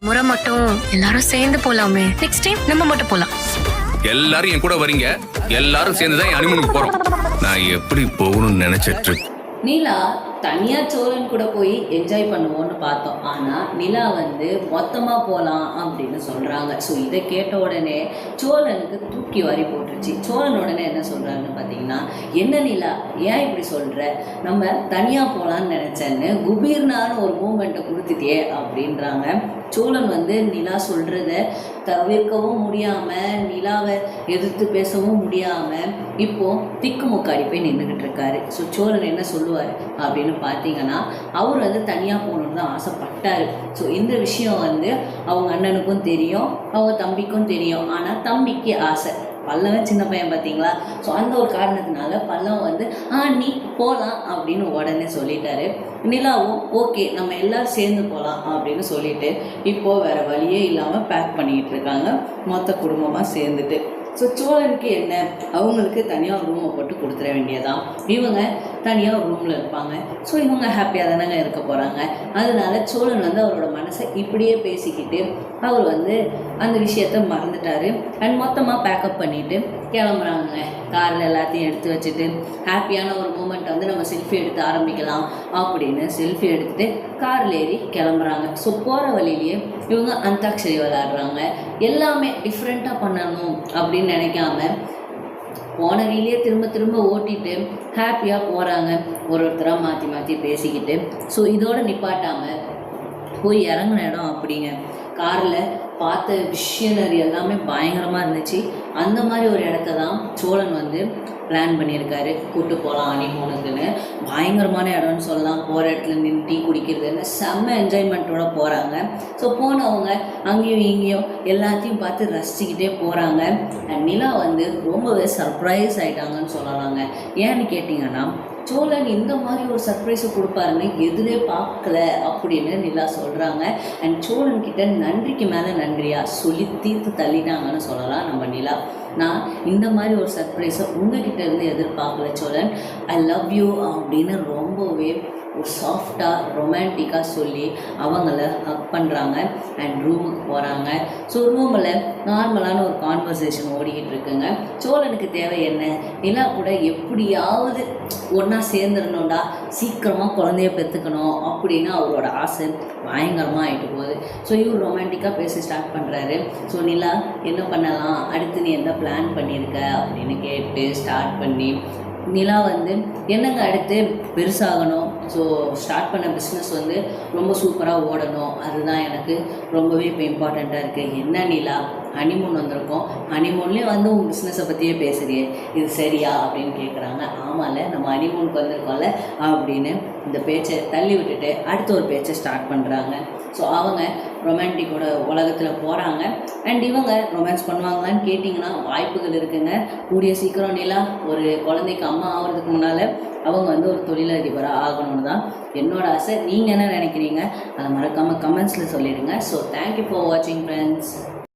முறை மட்டும் எல்லாரும் சேர்ந்து போலாமே. நெக்ஸ்ட் டைம் நம்ம மட்டும் போலாம். எல்லாரும் என் கூட வரீங்க. எல்லாரும் சேர்ந்து தான் ஹனிமூனுக்கு போறோம். நான் எப்படி போகணும்னு நினைச்சிட்டு நிலா தனியாக சோழன் கூட போய் என்ஜாய் பண்ணுவோன்னு பார்த்தோம். ஆனால் நிலா வந்து மொத்தமாக போகலாம் அப்படின்னு சொல்கிறாங்க. ஸோ இதை கேட்ட உடனே சோழனுக்கு தூக்கி வாரி போட்டுருச்சு. சோழன் உடனே என்ன சொல்கிறாருன்னு பார்த்தீங்கன்னா, என்ன நிலா ஏன் இப்படி சொல்கிற, நம்ம தனியாக போகலான்னு நினச்சேன்னு குபீர்னான்னு ஒரு மூமெண்ட்டை கொடுத்துட்டே அப்படின்றாங்க. சோழன் வந்து நிலா சொல்கிறத தவிர்க்கவும் முடியாமல், நிலாவை எதிர்த்து பேசவும் முடியாமல் இப்போது திக்குமுக்காடி போய் நின்றுக்கிட்டு இருக்காரு. ஸோ சோழன் என்ன சொல்லுவார் அப்படின்னு பார்த்தீங்கன்னா, அவர் வந்து தனியாக போகணுன்னு தான் ஆசைப்பட்டார். ஸோ இந்த விஷயம் வந்து அவங்க அண்ணனுக்கும் தெரியும், அவங்க தம்பிக்கும் தெரியும். ஆனால் தம்பிக்கு ஆசை, பல்லவன் சின்ன பையன் பார்த்தீங்களா. ஸோ அந்த ஒரு காரணத்தினால பல்லவன் வந்து நீ போகலாம் அப்படின்னு உடனே சொல்லிட்டாரு. நிலாவும் ஓகே நம்ம எல்லோரும் சேர்ந்து போகலாம் அப்படின்னு சொல்லிட்டு இப்போது வேறு வழியே இல்லாமல் பேக் பண்ணிக்கிட்டு இருக்காங்க மொத்த குடும்பமாக சேர்ந்துட்டு. ஸோ சோழனுக்கு என்ன, அவங்களுக்கு தனியாக ஒரு ரூமை போட்டு கொடுத்துட வேண்டியதான். இவங்க தனியாக ஒரு ரூமில் இருப்பாங்க. ஸோ இவங்க ஹாப்பியாக தானங்க இருக்க போகிறாங்க. அதனால சோழன் வந்து அவரோட மனசை இப்படியே பேசிக்கிட்டு அவர் வந்து அந்த விஷயத்த மறந்துட்டார். அண்ட் மொத்தமாக பேக்கப் பண்ணிவிட்டு கிளம்புறாங்க. காரில் எல்லாத்தையும் எடுத்து வச்சுட்டு ஹாப்பியான ஒரு மூமெண்ட் வந்து நம்ம செல்ஃபி எடுத்து ஆரம்பிக்கலாம் அப்படின்னு செல்ஃபி எடுத்துகிட்டு காரில் ஏறி கிளம்புறாங்க. ஸோ போகிற வழியிலேயே இவங்க அந்தாக்ஷரி விளையாடுறாங்க. எல்லாமே டிஃப்ரெண்ட்டாக பண்ணணும் அப்படின்னு நினைக்காம போன வீலையே திரும்ப திரும்ப ஓட்டிட்டு ஹாப்பியாக போகிறாங்க. ஒருத்தராக மாற்றி மாற்றி பேசிக்கிட்டு. ஸோ இதோடு நிப்பாட்டாமல் போய் இறங்கின இடம் அப்படிங்க. காரில் பார்த்த விஷயனரி எல்லாமே பயங்கரமாக இருந்துச்சு. அந்த மாதிரி ஒரு இடத்த தான் சோழன் வந்து பிளான் பண்ணியிருக்காரு, கூப்பிட்டு போகலாம் ஹனிமூனுக்குன்னு. பயங்கரமான இடம்னு சொல்லலாம். போகிற இடத்துல நின்று டீ குடிக்கிறதுன்னு செம்ம என்ஜாய்மெண்ட்டோட போகிறாங்க. ஸோ போனவங்க அங்கேயும் இங்கேயும் எல்லாத்தையும் பார்த்து ரசிச்சுக்கிட்டே போகிறாங்க. அண்ட் நிலா வந்து ரொம்பவே சர்ப்ரைஸ் ஆகிட்டாங்கன்னு சொல்லலாங்க. ஏன்னு கேட்டிங்கன்னா, சோழன் இந்த மாதிரி ஒரு சர்ப்ரைஸை கொடுப்பாருன்னு எதுலே பார்க்கல அப்படின்னு நிலா சொல்கிறாங்க. அண்ட் சோழன் கிட்ட நன்றிக்கு மேலே நன்றியாக சொல்லி தீர்த்து தள்ளிட்டாங்கன்னு சொல்லலாம் நம்ம நிலா. நான் இந்த மாதிரி ஒரு சர்ப்ரைஸை உங்ககிட்ட இருந்து எதிர்பார்க்கல சோழன், ஐ லவ் யூ அப்படின்னு ரொம்பவே ஒரு சாஃப்டாக ரொமான்டிக்காக சொல்லி அவங்கள ஹக் பண்ணுறாங்க. அண்ட் ரூமுக்கு போகிறாங்க. ஸோ ரூமில் நார்மலான ஒரு கான்வர்சேஷன் ஓடிக்கிட்டு இருக்குங்க. சோழனுக்கு தேவை என்ன, நிலா கூட எப்படியாவது ஒன்றா சேர்ந்துடணும்டா, சீக்கிரமாக குழந்தைய பெற்றுக்கணும் அப்படின்னு அவரோட ஆசை பயங்கரமாக ஆகிட்டு போகுது. ஸோ இவர் ரொமான்டிக்காக பேச ஸ்டார்ட் பண்ணுறாரு. ஸோ நிலா என்ன பண்ணலாம், அடுத்து நீ என்ன பிளான் பண்ணியிருக்க அப்படின்னு கேட்டு ஸ்டார்ட் பண்ணி நிலா வந்து என்னங்க அடுத்து பெருசாகணும், ஸோ ஸ்டார்ட் பண்ண பிஸ்னஸ் வந்து ரொம்ப சூப்பராக ஓடணும், அதுதான் எனக்கு ரொம்பவே இப்போ இம்பார்ட்டண்ட்டாக இருக்குது. என்ன நிலா ஹனிமூன் வந்திருக்கோம், ஹனிமூன்லேயே வந்து உங்கள் பிஸ்னஸை பற்றியே பேசுகிறியே, இது சரியா அப்படின்னு கேட்குறாங்க. ஆமாம்ல நம்ம ஹனிமூனுக்கு வந்திருக்கோம்ல அப்படின்னு இந்த பேச்சை தள்ளி விட்டுட்டு அடுத்த ஒரு பேச்சை ஸ்டார்ட் பண்ணுறாங்க. ஸோ அவங்க ரொமான்டிக்கோட உலகத்தில் போகிறாங்க. அண்ட் இவங்க ரொமான்ஸ் பண்ணுவாங்களான்னு கேட்டிங்கன்னா வாய்ப்புகள் இருக்குங்க. கூடிய சீக்கிரம் நிலா ஒரு குழந்தைக்கு அம்மா ஆகிறதுக்கு முன்னால் அவங்க வந்து ஒரு தொழிலதிபராக ஆகணும்னு தான் என்னோட ஆசை. நீங்கள் என்ன நினைக்கிறீங்க அதை மறக்காமல் கமெண்ட்ஸில் சொல்லிவிடுங்க. ஸோ தேங்க்யூ ஃபார் வாட்சிங் ஃப்ரெண்ட்ஸ்.